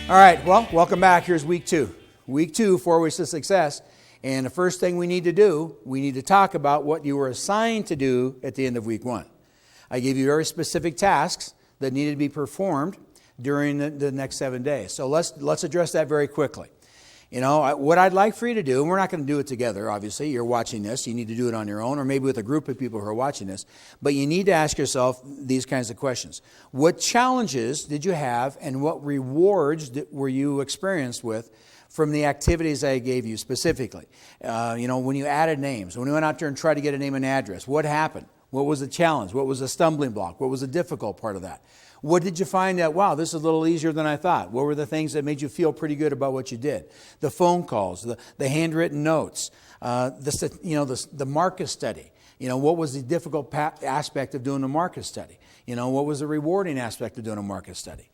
All right, well, welcome back. Here's week 2. Week 2, 4 weeks of success. And the first thing we need to do, we need to talk about what you were assigned to do at the end of week 1. I gave you very specific tasks that needed to be performed during the next 7 days. So let's address that very quickly. You know, what I'd like for you to do, and we're not going to do it together, obviously. You're watching this. You need to do it on your own, or maybe with a group of people who are watching this. But you need to ask yourself these kinds of questions. What challenges did you have, and what rewards were you experienced with from the activities I gave you specifically? When you added names, when you went out there and tried to get a name and address, what happened? What was the challenge? What was the stumbling block? What was the difficult part of that? What did you find that, wow, this is a little easier than I thought? What were the things that made you feel pretty good about what you did? The phone calls, the handwritten notes, the market study. You know, what was the difficult aspect of doing a market study? You know, what was the rewarding aspect of doing a market study?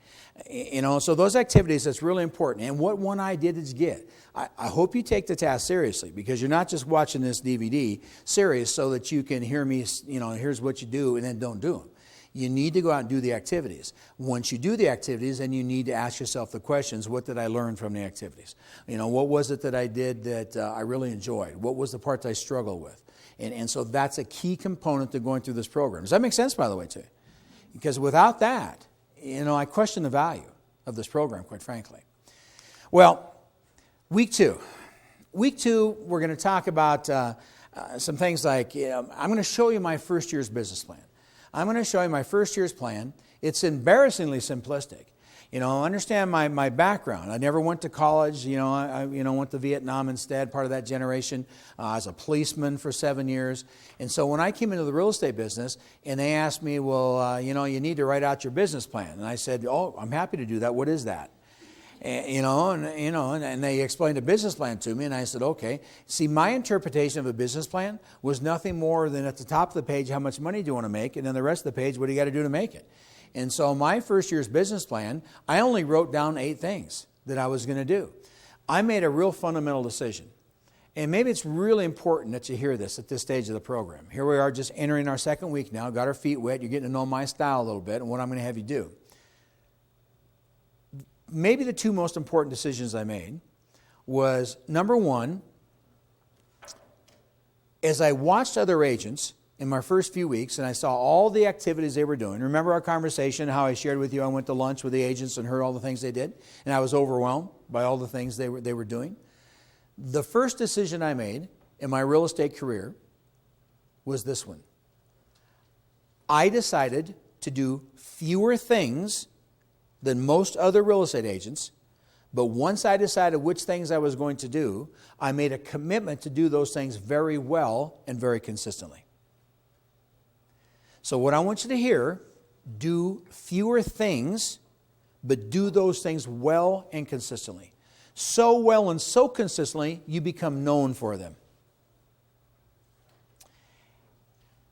You know, so those activities, that's really important. And what one I did is get. I hope you take the task seriously, because you're not just watching this DVD series so that you can hear me, you know, here's what you do and then don't do them. You need to go out and do the activities. Once you do the activities, then you need to ask yourself the questions, what did I learn from the activities? You know, what was it that I did that I really enjoyed? What was the part that I struggled with? And so that's a key component to going through this program. Does that make sense, by the way, to you? Because without that, you know, I question the value of this program, quite frankly. Well, week 2. Week 2, we're going to talk about some things like, I'm going to show you my first year's business plan. I'm going to show you my first year's plan. It's embarrassingly simplistic. You know, understand my background. I never went to college. You know, I went to Vietnam instead, part of that generation. I was a policeman for 7 years. And so when I came into the real estate business and they asked me, well, you need to write out your business plan. And I said, oh, I'm happy to do that. What is that? And they explained a business plan to me, and I said, okay. See, my interpretation of a business plan was nothing more than at the top of the page, how much money do you want to make? And then the rest of the page, what do you got to do to make it? And so my first year's business plan, I only wrote down 8 things that I was going to do. I made a real fundamental decision. And maybe it's really important that you hear this at this stage of the program. Here we are just entering our 2nd week now, got our feet wet. You're getting to know my style a little bit and what I'm going to have you do. Maybe the 2 most important decisions I made was, number 1, as I watched other agents in my first few weeks and I saw all the activities they were doing. Remember our conversation, how I shared with you I went to lunch with the agents and heard all the things they did, and I was overwhelmed by all the things they were doing. The first decision I made in my real estate career was this one. I decided to do fewer things than most other real estate agents, but once I decided which things I was going to do, I made a commitment to do those things very well and very consistently. So what I want you to hear, do fewer things, but do those things well and consistently. So well and so consistently, you become known for them.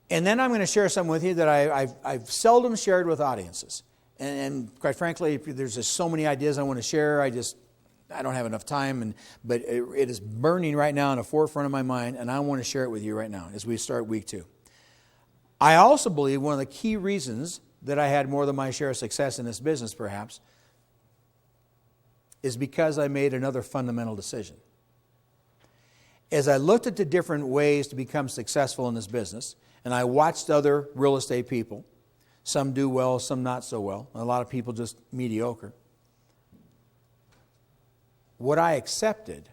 And then I'm going to share something with you that I've seldom shared with audiences. And quite frankly, there's just so many ideas I want to share. I don't have enough time. But it is burning right now in the forefront of my mind, and I want to share it with you right now as we start week 2. I also believe one of the key reasons that I had more than my share of success in this business, perhaps, is because I made another fundamental decision. As I looked at the different ways to become successful in this business, and I watched other real estate people, some do well, some not so well. A lot of people just mediocre. What I accepted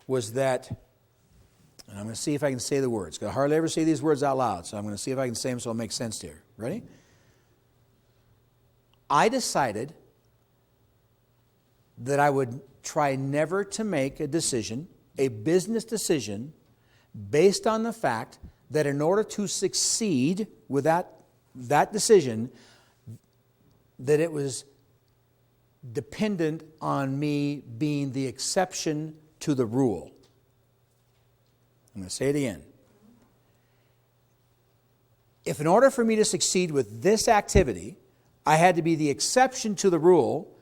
was that, and I'm going to see if I can say the words, because I hardly ever say these words out loud, so I'm going to see if I can say them so it'll make sense to you. Ready? I decided that I would try never to make a decision, a business decision, based on the fact that in order to succeed with that decision, that it was dependent on me being the exception to the rule. I'm going to say it again. If in order for me to succeed with this activity, I had to be the exception to the rule,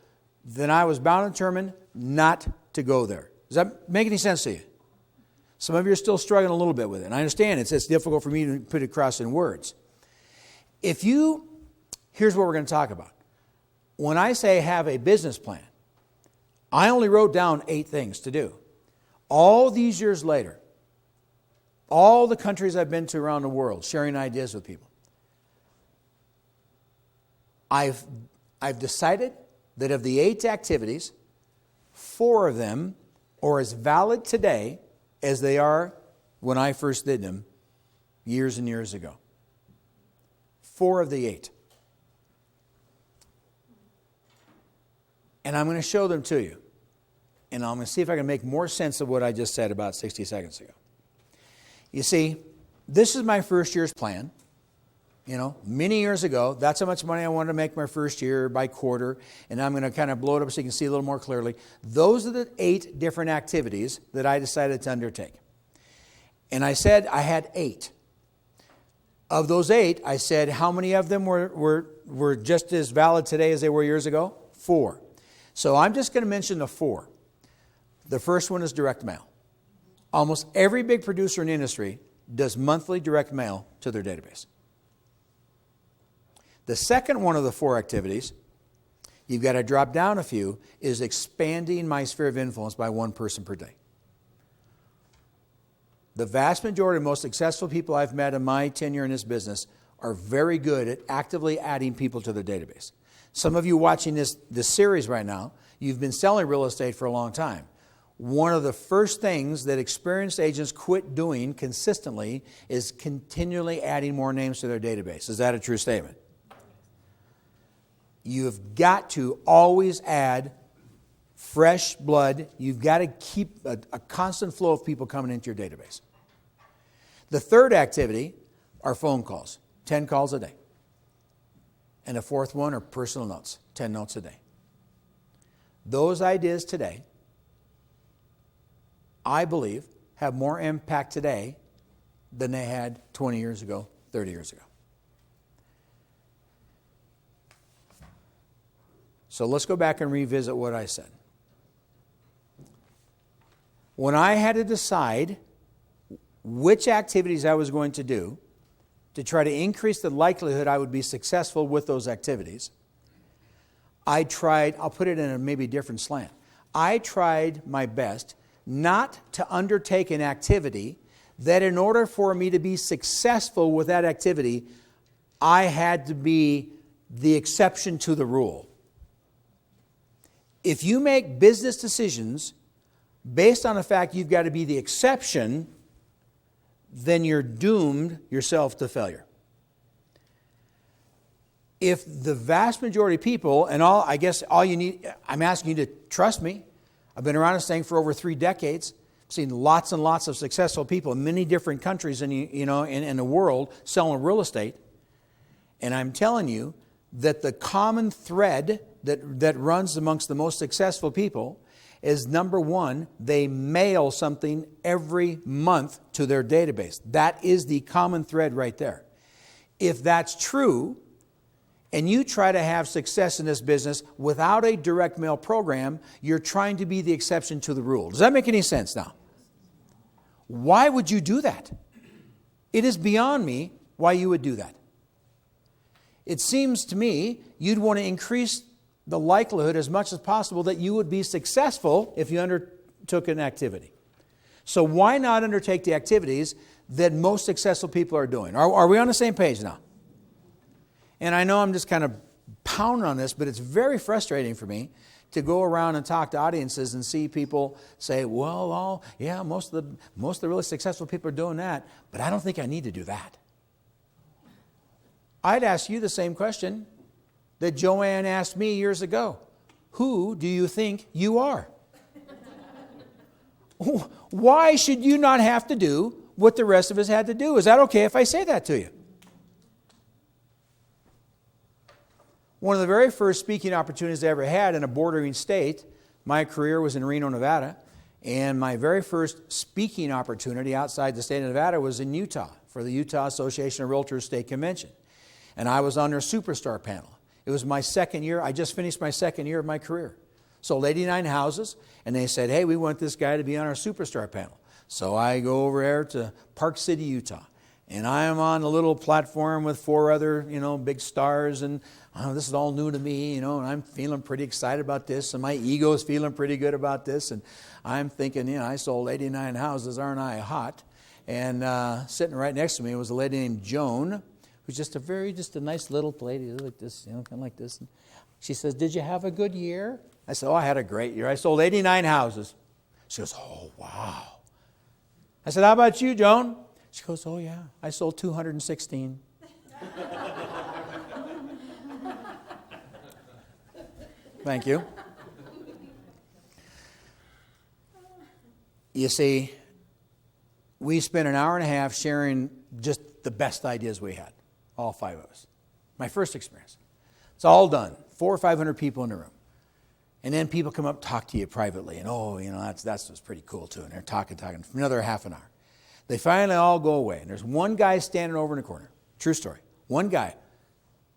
then I was bound and determined not to go there. Does that make any sense to you? Some of you are still struggling a little bit with it. And I understand it's difficult for me to put it across in words. Here's what we're going to talk about. When I say have a business plan, I only wrote down 8 things to do. All these years later, all the countries I've been to around the world, sharing ideas with people, I've decided that of the 8 activities, 4 of them are as valid today as they are when I first did them years and years ago. 4 of the 8. And I'm going to show them to you. And I'm going to see if I can make more sense of what I just said about 60 seconds ago. You see, this is my first year's plan. Many years ago, that's how much money I wanted to make my first year by quarter. And I'm going to kind of blow it up so you can see a little more clearly. Those are the 8 different activities that I decided to undertake. And I said I had 8. Of those 8, I said how many of them were just as valid today as they were years ago? 4. So I'm just going to mention the 4. The first one is direct mail. Almost every big producer in the industry does monthly direct mail to their database. The second one of the 4 activities, you've got to drop down a few, is expanding my sphere of influence by 1 person per day. The vast majority of the most successful people I've met in my tenure in this business are very good at actively adding people to their database. Some of you watching this series right now, you've been selling real estate for a long time. One of the first things that experienced agents quit doing consistently is continually adding more names to their database. Is that a true statement? You've got to always add fresh blood. You've got to keep a constant flow of people coming into your database. The third activity are phone calls, 10 calls a day. And the fourth one are personal notes, 10 notes a day. Those ideas today, I believe, have more impact today than they had 20 years ago, 30 years ago. So let's go back and revisit what I said. When I had to decide which activities I was going to do to try to increase the likelihood I would be successful with those activities, I'll put it in a maybe different slant. I tried my best not to undertake an activity that in order for me to be successful with that activity, I had to be the exception to the rule. If you make business decisions based on the fact you've got to be the exception, then you're doomed yourself to failure. If the vast majority of people, and all you need, I'm asking you to trust me. I've been around this thing for over 3 decades. I've seen lots and lots of successful people in many different countries in the world selling real estate. And I'm telling you that the common thread that runs amongst the most successful people is, number one, they mail something every month to their database. That is the common thread right there. If that's true, and you try to have success in this business without a direct mail program, you're trying to be the exception to the rule. Does that make any sense now? Why would you do that? It is beyond me why you would do that. It seems to me you'd want to increase the likelihood as much as possible that you would be successful if you undertook an activity. So why not undertake the activities that most successful people are doing? Are we on the same page now? And I know I'm just kind of pounding on this, but it's very frustrating for me to go around and talk to audiences and see people say, well, most of the really successful people are doing that, but I don't think I need to do that. I'd ask you the same question that Joanne asked me years ago. Who do you think you are? Why should you not have to do what the rest of us had to do? Is that okay if I say that to you? One of the very first speaking opportunities I ever had in a bordering state, my career was in Reno, Nevada, and my very first speaking opportunity outside the state of Nevada was in Utah for the Utah Association of Realtors State Convention. And I was on their superstar panel. It was my second year. I just finished my second year of my career. Sold 89 houses, and they said, hey, we want this guy to be on our superstar panel. So I go over there to Park City, Utah. And I am on a little platform with 4 other, big stars, and this is all new to me, and I'm feeling pretty excited about this, and my ego is feeling pretty good about this, and I'm thinking, I sold 89 houses, aren't I hot? And sitting right next to me was a lady named Joan, who's just a nice little lady like this, kind of like this. And she says, "Did you have a good year?" I said, "Oh, I had a great year. I sold 89 houses." She goes, "Oh, wow." I said, "How about you, Joan?" She goes, "Oh, yeah, I sold 216. Thank you. You see, we spent an hour and a half sharing just the best ideas we had, all 5 of us. My first experience. It's all done, 400 or 500 people in the room. And then people come up and talk to you privately, and that's what's pretty cool too. And they're talking for another half an hour. They finally all go away. And there's one guy standing over in the corner. True story. One guy,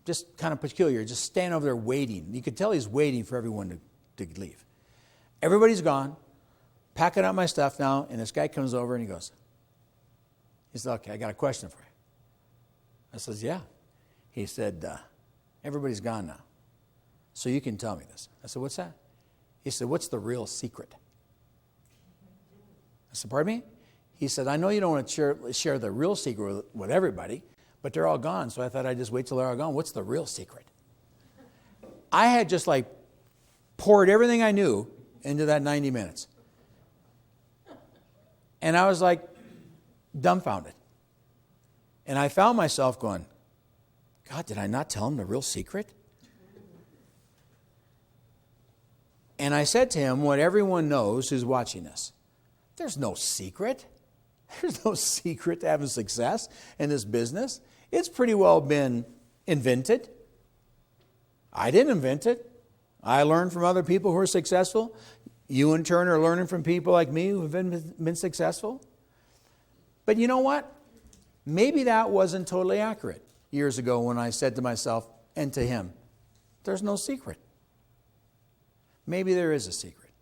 just kind of peculiar, just standing over there waiting. You could tell he's waiting for everyone to leave. Everybody's gone, packing up my stuff now, and this guy comes over and he said, "Okay, I got a question for you." I says, "Yeah." He said, "Everybody's gone now, so you can tell me this." I said, "What's that?" He said, "What's the real secret?" I said, "Pardon me?" He said, "I know you don't want to share the real secret with everybody, but they're all gone, so I thought I'd just wait till they're all gone. What's the real secret?" I had just poured everything I knew into that 90 minutes. And I was dumbfounded. And I found myself going, "God, did I not tell him the real secret?" And I said to him what everyone knows who's watching this. There's no secret. There's no secret to having success in this business. It's pretty well been invented. I didn't invent it. I learned from other people who are successful. You, in turn, are learning from people like me who have been successful. But you know what? Maybe that wasn't totally accurate years ago when I said to myself and to him, there's no secret. Maybe there is a secret.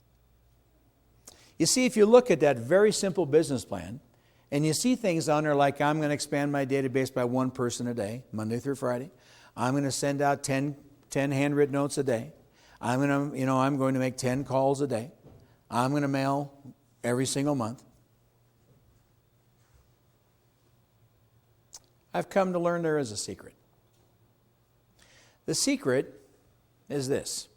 You see, if you look at that very simple business plan, and you see things on there like, I'm going to expand my database by 1 person a day, Monday through Friday. I'm going to send out 10 handwritten notes a day. I'm going to make 10 calls a day. I'm going to mail every single month. I've come to learn there is a secret. The secret is this.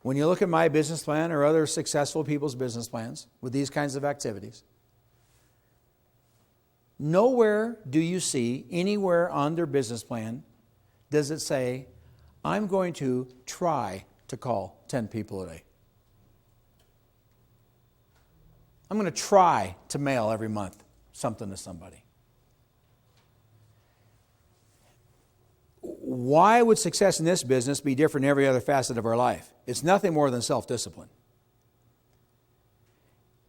When you look at my business plan or other successful people's business plans with these kinds of activities, nowhere do you see anywhere on their business plan does it say, I'm going to try to call 10 people a day. I'm going to try to mail every month something to somebody. Why would success in this business be different in every other facet of our life? It's nothing more than self-discipline.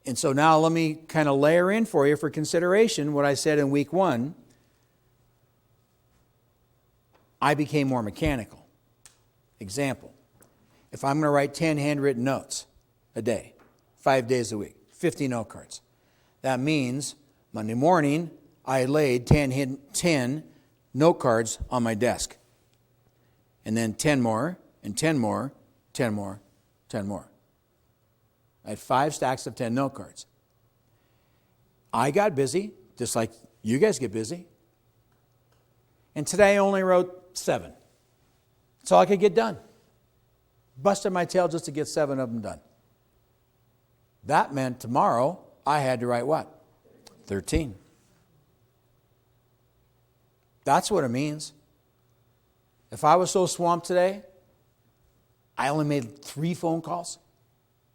And so now let me kind of layer in for you for consideration what I said in week 1. I became more mechanical. Example, if I'm going to write 10 handwritten notes a day, 5 days a week, 50 note cards, that means Monday morning I laid 10 note cards on my desk. And then 10 more, and 10 more, 10 more, 10 more. I had 5 stacks of 10 note cards. I got busy, just like you guys get busy. And today I only wrote 7. That's all I could get done. Busted my tail just to get 7 of them done. That meant tomorrow I had to write what? 13. That's what it means. If I was so swamped today, I only made 3 phone calls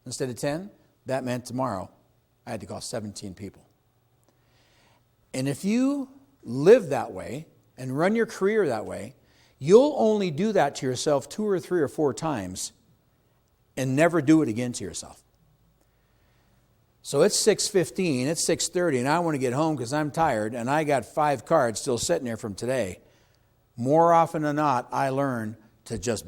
instead of 10. That meant tomorrow I had to call 17 people. And if you live that way and run your career that way, you'll only do that to yourself 2 or 3 or 4 times and never do it again to yourself. So it's 6:15, it's 6:30, and I want to get home because I'm tired, and I got 5 cards still sitting there from today. More often than not, I learn to just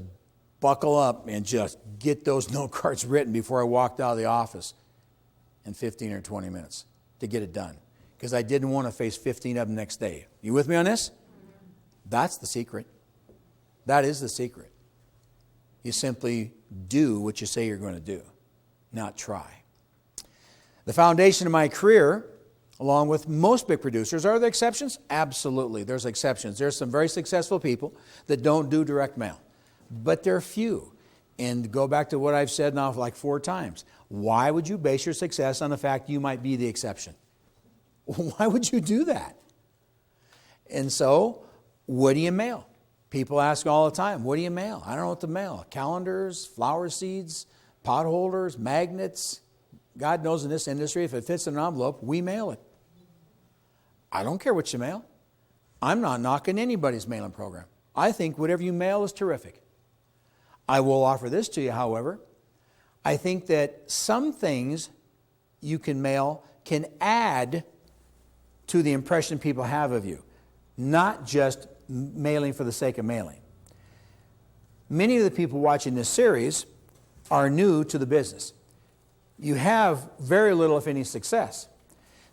buckle up and just get those note cards written before I walked out of the office in 15 or 20 minutes to get it done. because I didn't want to face 15 of them next day. You with me on this? That's the secret. That is the secret. You simply do what you say you're going to do, not try. The foundation of my career, along with most big producers, are there exceptions? Absolutely, there's exceptions. There's some very successful people that don't do direct mail, but they're few. And go back to what I've said now like 4 times. Why would you base your success on the fact you might be the exception? Why would you do that? And so, what do you mail? People ask all the time, what do you mail? I don't know what to mail. Calendars, flower seeds, pot holders, magnets. God knows in this industry, if it fits in an envelope, we mail it. I don't care what you mail. I'm not knocking anybody's mailing program. I think whatever you mail is terrific. I will offer this to you, however. I think that some things you can mail can add to the impression people have of you, not just mailing for the sake of mailing. Many of the people watching this series are new to the business. You have very little, if any, success.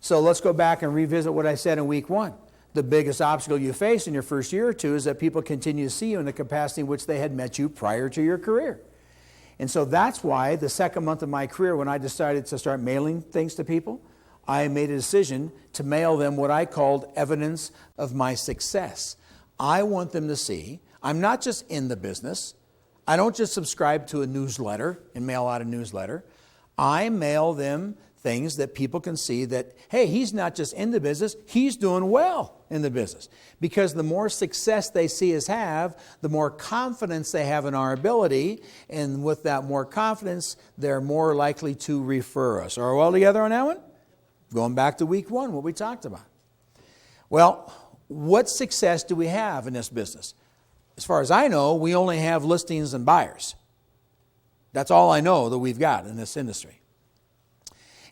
So let's go back and revisit what I said in week 1. The biggest obstacle you face in your first year or two is that people continue to see you in the capacity in which they had met you prior to your career. And so that's why the second month of my career, when I decided to start mailing things to people, I made a decision to mail them what I called evidence of my success. I want them to see I'm not just in the business. I don't just subscribe to a newsletter and mail out a newsletter. I mail them things that people can see that, hey, he's not just in the business, he's doing well in the business. Because the more success they see us have, the more confidence they have in our ability, and with that more confidence, they're more likely to refer us. Are we all together on that one? Going back to week 1, what we talked about. Well, what success do we have in this business? As far as I know, we only have listings and buyers. That's all I know that we've got in this industry.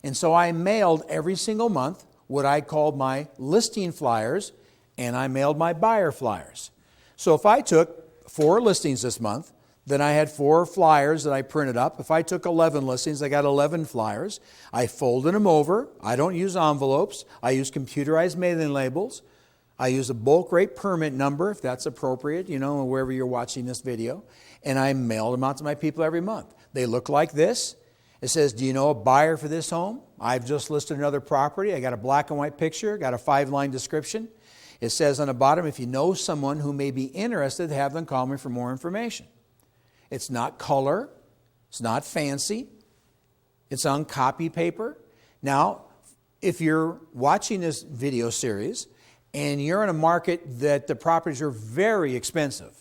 And so I mailed every single month what I called my listing flyers, and I mailed my buyer flyers. So if I took 4 listings this month, then I had 4 flyers that I printed up. If I took 11 listings, I got 11 flyers. I folded them over. I don't use envelopes. I use computerized mailing labels. I use a bulk rate permit number, if that's appropriate, wherever you're watching this video. And I mailed them out to my people every month. They look like this. It says, do you know a buyer for this home? I've just listed another property. I got a black and white picture, got a 5-line description. It says on the bottom, if you know someone who may be interested, have them call me for more information. It's not color. It's not fancy. It's on copy paper. Now, if you're watching this video series and you're in a market that the properties are very expensive,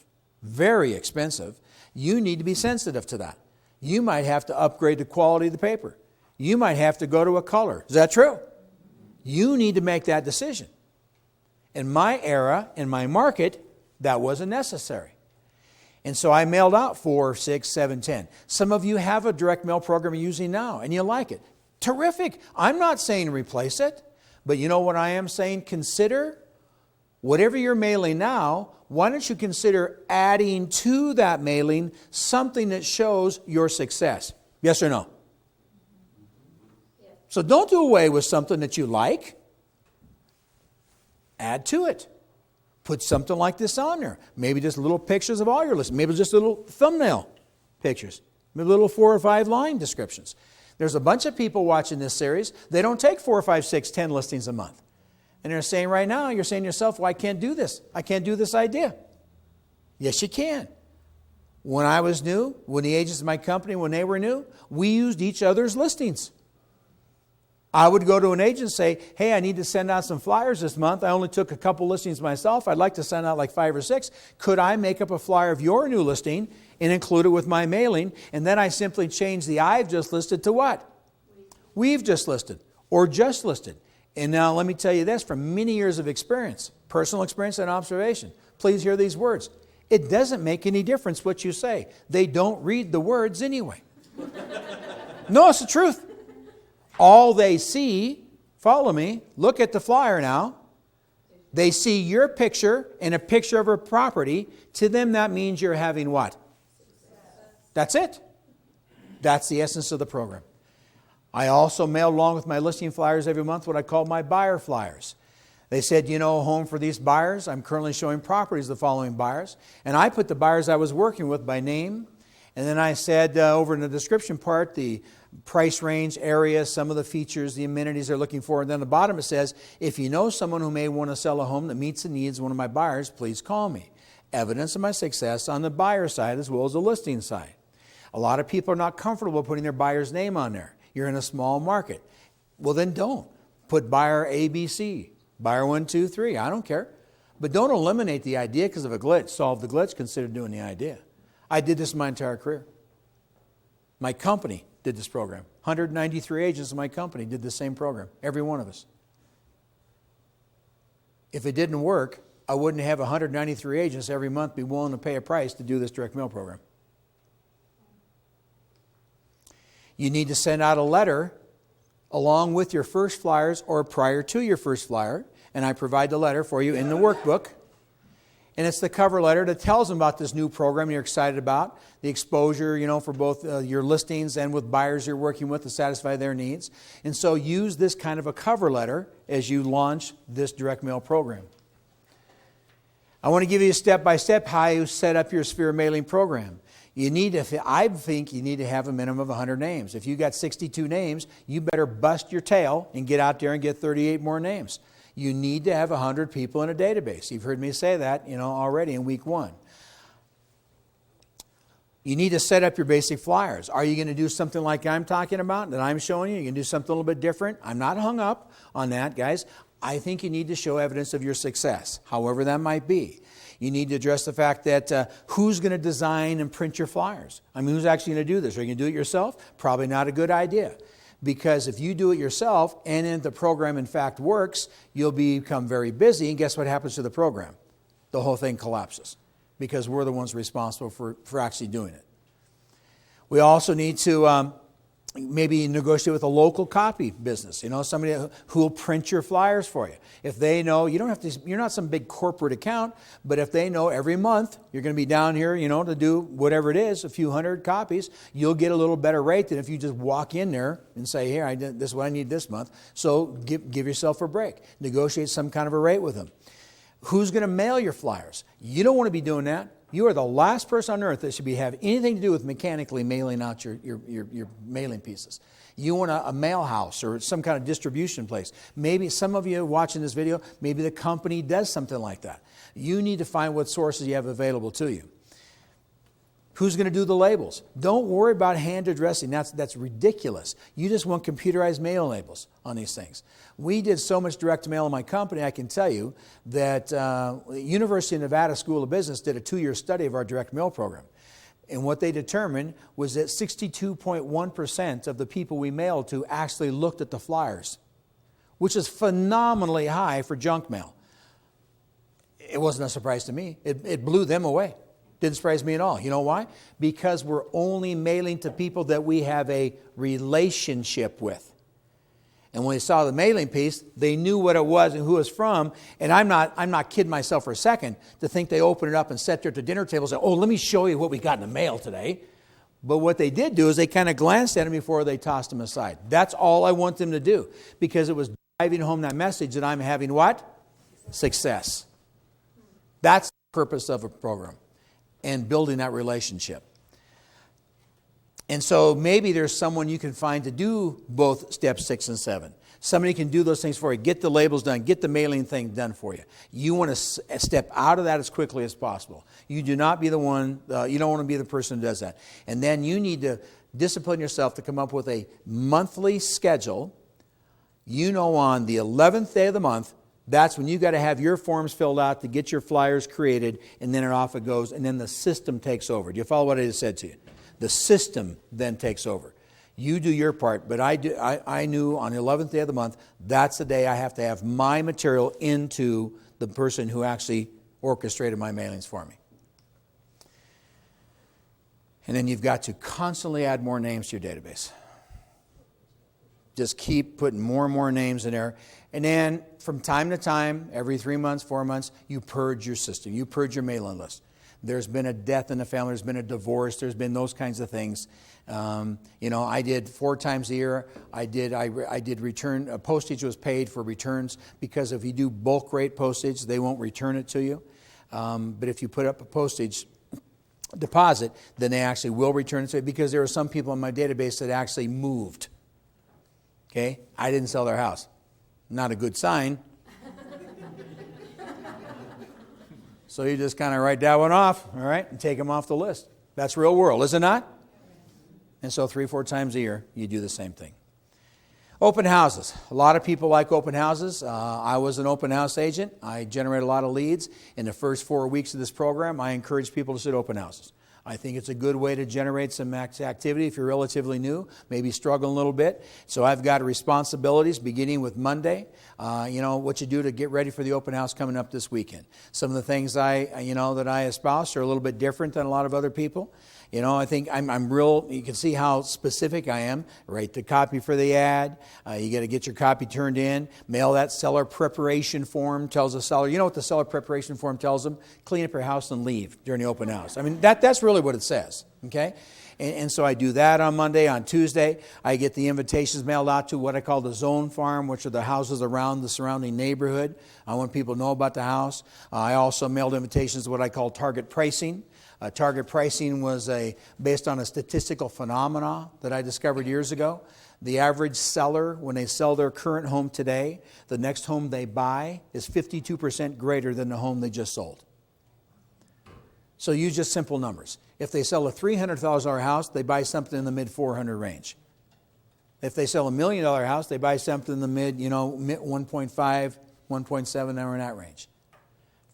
you need to be sensitive to that. You might have to upgrade the quality of the paper. You might have to go to a color. Is that true? You need to make that decision. In my era, in my market, that wasn't necessary. And so I mailed out 4, 6, 7, 10. Some of you have a direct mail program you're using now, and you like it. Terrific. I'm not saying replace it, but you know what I am saying? Consider whatever you're mailing now, why don't you consider adding to that mailing something that shows your success? Yes or no? Yeah. So don't do away with something that you like. Add to it. Put something like this on there. Maybe just little pictures of all your listings. Maybe just little thumbnail pictures. Maybe little 4 or 5 line descriptions. There's a bunch of people watching this series. They don't take 4, 5, 6, 10 listings a month. And they're saying right now, you're saying to yourself, well, I can't do this. I can't do this idea. Yes, you can. When I was new, when the agents in my company, when they were new, we used each other's listings. I would go to an agent and say, hey, I need to send out some flyers this month. I only took a couple listings myself. I'd like to send out like 5 or 6. Could I make up a flyer of your new listing and include it with my mailing? And then I simply change the I've just listed to what? We've just listed or just listed. And now let me tell you this, from many years of experience, personal experience and observation, please hear these words. It doesn't make any difference what you say. They don't read the words anyway. No, it's the truth. All they see, follow me, look at the flyer now. They see your picture and a picture of a property. To them, that means you're having what? Success. That's it. That's the essence of the program. I also mailed along with my listing flyers every month what I call my buyer flyers. They said, you know, home for these buyers. I'm currently showing properties to the following buyers. And I put the buyers I was working with by name. And then I said over in the description part, the price range, area, some of the features, the amenities they're looking for. And then at the bottom it says, if you know someone who may want to sell a home that meets the needs of one of my buyers, please call me. Evidence of my success on the buyer side as well as the listing side. A lot of people are not comfortable putting their buyer's name on there. You're in a small market. Well, then don't. Put buyer ABC, buyer 1, 2, 3. I don't care. But don't eliminate the idea because of a glitch. Solve the glitch, consider doing the idea. I did this my entire career. My company did this program. 193 agents in my company did the same program. Every one of us. If it didn't work, I wouldn't have 193 agents every month be willing to pay a price to do this direct mail program. You need to send out a letter along with your first flyers or prior to your first flyer. And I provide the letter for you in the workbook. And it's the cover letter that tells them about this new program you're excited about, the exposure, you know, for both your listings and with buyers you're working with to satisfy their needs. And so use this kind of a cover letter as you launch this direct mail program. I want to give you a step-by-step how you set up your Sphere mailing program. I think you need to have a minimum of 100 names. If you got 62 names, you better bust your tail and get out there and get 38 more names. You need to have 100 people in a database. You've heard me say that, you know, already in week 1. You need to set up your basic flyers. Are you going to do something like I'm talking about, that I'm showing you? You can do something a little bit different. I'm not hung up on that, guys. I think you need to show evidence of your success, however that might be. You need to address the fact that who's going to design and print your flyers? I mean, who's actually going to do this? Are you going to do it yourself? Probably not a good idea. Because if you do it yourself and if the program in fact works, you'll become very busy. And guess what happens to the program? The whole thing collapses because we're the ones responsible for actually doing it. We also need to maybe negotiate with a local copy business, you know, somebody who will print your flyers for you. If they know, you don't have to, you're not some big corporate account, but if they know every month you're going to be down here, you know, to do whatever it is, a few hundred copies, you'll get a little better rate than if you just walk in there and say, here, this is what I need this month. So give yourself a break. Negotiate some kind of a rate with them. Who's going to mail your flyers? You don't want to be doing that. You are the last person on earth that should have anything to do with mechanically mailing out your mailing pieces. You want a mail house or some kind of distribution place. Maybe some of you watching this video, maybe the company does something like that. You need to find what sources you have available to you. Who's going to do the labels? Don't worry about hand addressing. That's ridiculous. You just want computerized mail labels on these things. We did so much direct mail in my company, I can tell you that University of Nevada School of Business did a 2-year study of our direct mail program. And what they determined was that 62.1% of the people we mailed to actually looked at the flyers, which is phenomenally high for junk mail. It wasn't a surprise to me. It blew them away. Didn't surprise me at all. You know why? Because we're only mailing to people that we have a relationship with. And when they saw the mailing piece, they knew what it was and who it was from. And I'm not kidding myself for a second to think they opened it up and sat there at the dinner table and said, oh, let me show you what we got in the mail today. But what they did do is they kind of glanced at them before they tossed them aside. That's all I want them to do, because it was driving home that message that I'm having what? Success. That's the purpose of a program, and building that relationship. And so maybe there's someone you can find to do both steps 6 and 7. Somebody can do those things for you. Get the labels done. Get the mailing thing done for you. You want to step out of that as quickly as possible. You do not be the one, you don't want to be the person who does that. And then you need to discipline yourself to come up with a monthly schedule. You know, on the 11th day of the month, that's when you got to have your forms filled out to get your flyers created, and then off it goes, and then the system takes over. Do you follow what I just said to you? The system then takes over. You do your part, but I knew on the 11th day of the month, that's the day I have to have my material into the person who actually orchestrated my mailings for me. And then you've got to constantly add more names to your database. Just keep putting more and more names in there. And then from time to time, every 3 months, 4 months, you purge your system. You purge your mailing list. There's been a death in the family. There's been a divorce. There's been those kinds of things. I did 4 times a year. I did return. Postage was paid for returns because if you do bulk rate postage, they won't return it to you. But if you put up a postage deposit, then they actually will return it to you, because there are some people in my database that actually moved. Okay? I didn't sell their house. Not a good sign. So you just kind of write that one off, all right, and take them off the list. That's real world, is it not? And so 3-4 times a year, you do the same thing. Open houses. A lot of people like open houses. I was an open house agent. I generate a lot of leads. In the first 4 weeks of this program, I encourage people to sit open houses. I think it's a good way to generate some activity if you're relatively new, maybe struggling a little bit. So I've got responsibilities beginning with Monday. What you do to get ready for the open house coming up this weekend. Some of the things that I espouse are a little bit different than a lot of other people. I think I'm real, you can see how specific I am. Write the copy for the ad. You got to get your copy turned in. Mail that seller preparation form. Tells the seller, you know what the seller preparation form tells them? Clean up your house and leave during the open house. I mean, that's really what it says, okay? And so I do that on Monday. On Tuesday, I get the invitations mailed out to what I call the zone farm, which are the houses around the surrounding neighborhood. I want people to know about the house. I also mailed invitations to what I call target pricing. Target pricing was based on a statistical phenomena that I discovered years ago. The average seller, when they sell their current home today, the next home they buy is 52% greater than the home they just sold. So use just simple numbers. If they sell a $300,000 house, they buy something in the mid-400 range. If they sell $1 million house, they buy something in the mid 1.5, 1.7, in that range.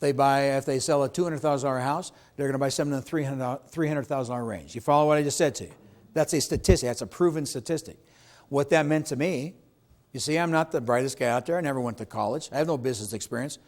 If they sell a $200,000 house, they're going to buy something in the $300,000 range. You follow what I just said to you? That's a statistic. That's a proven statistic. What that meant to me, you see, I'm not the brightest guy out there. I never went to college. I have no business experience.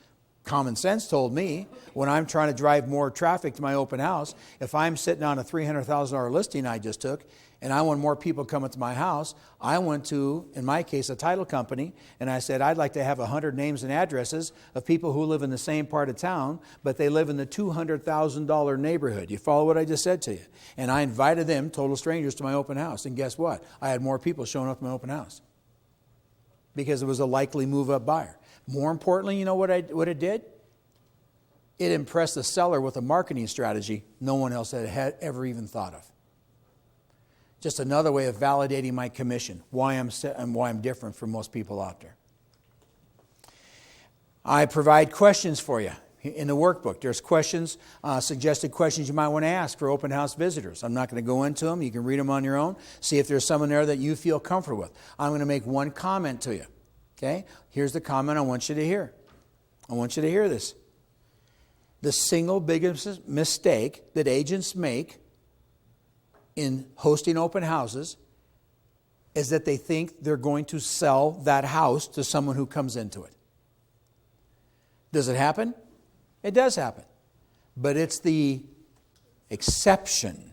Common sense told me when I'm trying to drive more traffic to my open house, if I'm sitting on a $300,000 listing I just took, and I want more people coming to my house, I went to, in my case, a title company, and I said, I'd like to have 100 names and addresses of people who live in the same part of town, but they live in the $200,000 neighborhood. You follow what I just said to you? And I invited them, total strangers, to my open house. And guess what? I had more people showing up to my open house because it was a likely move-up buyer. More importantly, you know what it did? It impressed the seller with a marketing strategy no one else had ever even thought of. Just another way of validating my commission, why I'm different from most people out there. I provide questions for you in the workbook. There's questions, suggested questions you might want to ask for open house visitors. I'm not going to go into them. You can read them on your own. See if there's someone there that you feel comfortable with. I'm going to make one comment to you. Okay? Here's the comment I want you to hear. I want you to hear this. The single biggest mistake that agents make in hosting open houses is that they think they're going to sell that house to someone who comes into it. Does it happen? It does happen. But it's the exception.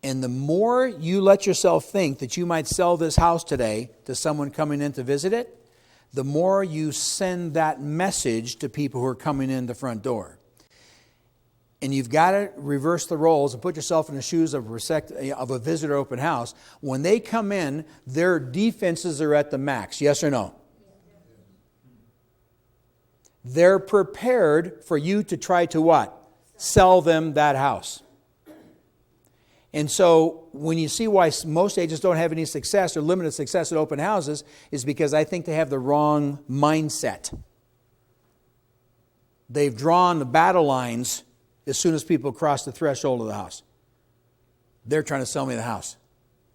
And the more you let yourself think that you might sell this house today to someone coming in to visit it, the more you send that message to people who are coming in the front door. And you've got to reverse the roles and put yourself in the shoes of a visitor open house. When they come in, their defenses are at the max. Yes or no? They're prepared for you to try to what? Sell them that house. And so when you see why most agents don't have any success or limited success at open houses is because I think they have the wrong mindset. They've drawn the battle lines as soon as people cross the threshold of the house. They're trying to sell me the house.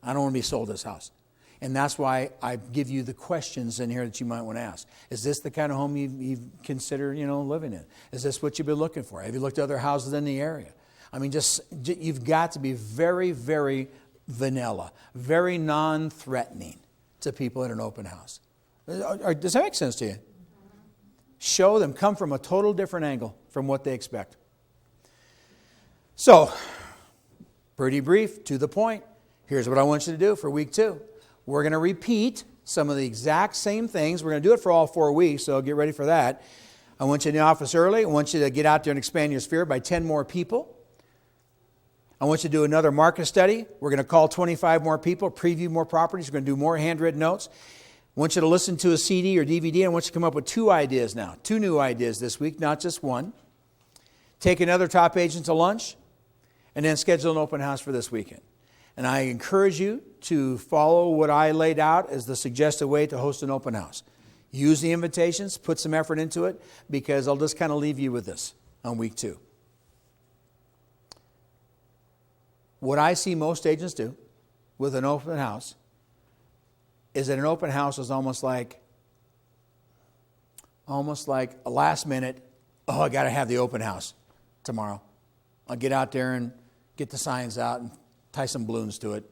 I don't want to be sold this house. And that's why I give you the questions in here that you might want to ask. Is this the kind of home you consider, living in? Is this what you've been looking for? Have you looked at other houses in the area? I mean, you've got to be very, very vanilla, very non-threatening to people in an open house. Does that make sense to you? Show them, come from a total different angle from what they expect. So, pretty brief, to the point. Here's what I want you to do for week 2. We're going to repeat some of the exact same things. We're going to do it for all 4 weeks, so get ready for that. I want you in the office early. I want you to get out there and expand your sphere by 10 more people. I want you to do another market study. We're going to call 25 more people, preview more properties. We're going to do more handwritten notes. I want you to listen to a CD or DVD. I want you to come up with 2 ideas now. 2 new ideas this week, not just one. Take another top agent to lunch, and then schedule an open house for this weekend. And I encourage you to follow what I laid out as the suggested way to host an open house. Use the invitations, put some effort into it, because I'll just kind of leave you with this on week 2. What I see most agents do with an open house is that an open house is almost like a last minute, oh, I got to have the open house tomorrow. I'll get out there and get the signs out and tie some balloons to it.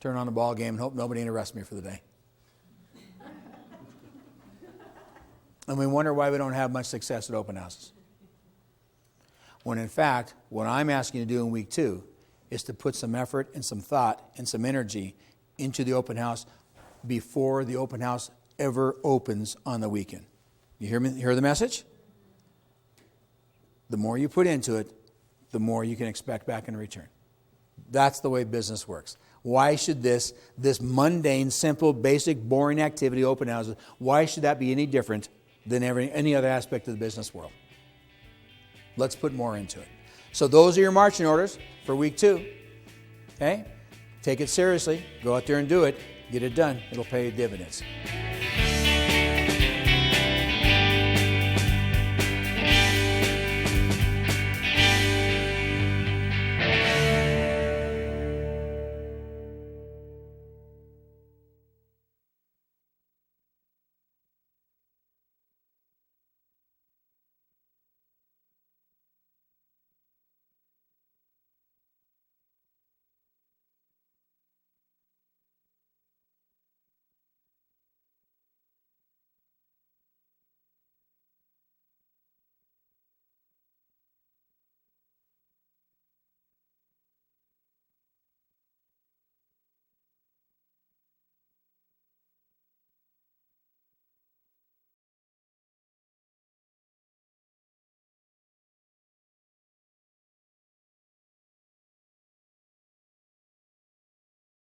Turn on the ball game and hope nobody interrupts me for the day. And we wonder why we don't have much success at open houses. When in fact, what I'm asking you to do in week 2 is to put some effort and some thought and some energy into the open house before the open house ever opens on the weekend. You hear me? Hear the message? The more you put into it, the more you can expect back in return. That's the way business works. Why should this mundane, simple, basic, boring activity, open houses, why should that be any different than any other aspect of the business world? Let's put more into it. So those are your marching orders for week 2. Okay? Take it seriously. Go out there and do it. Get it done. It'll pay you dividends.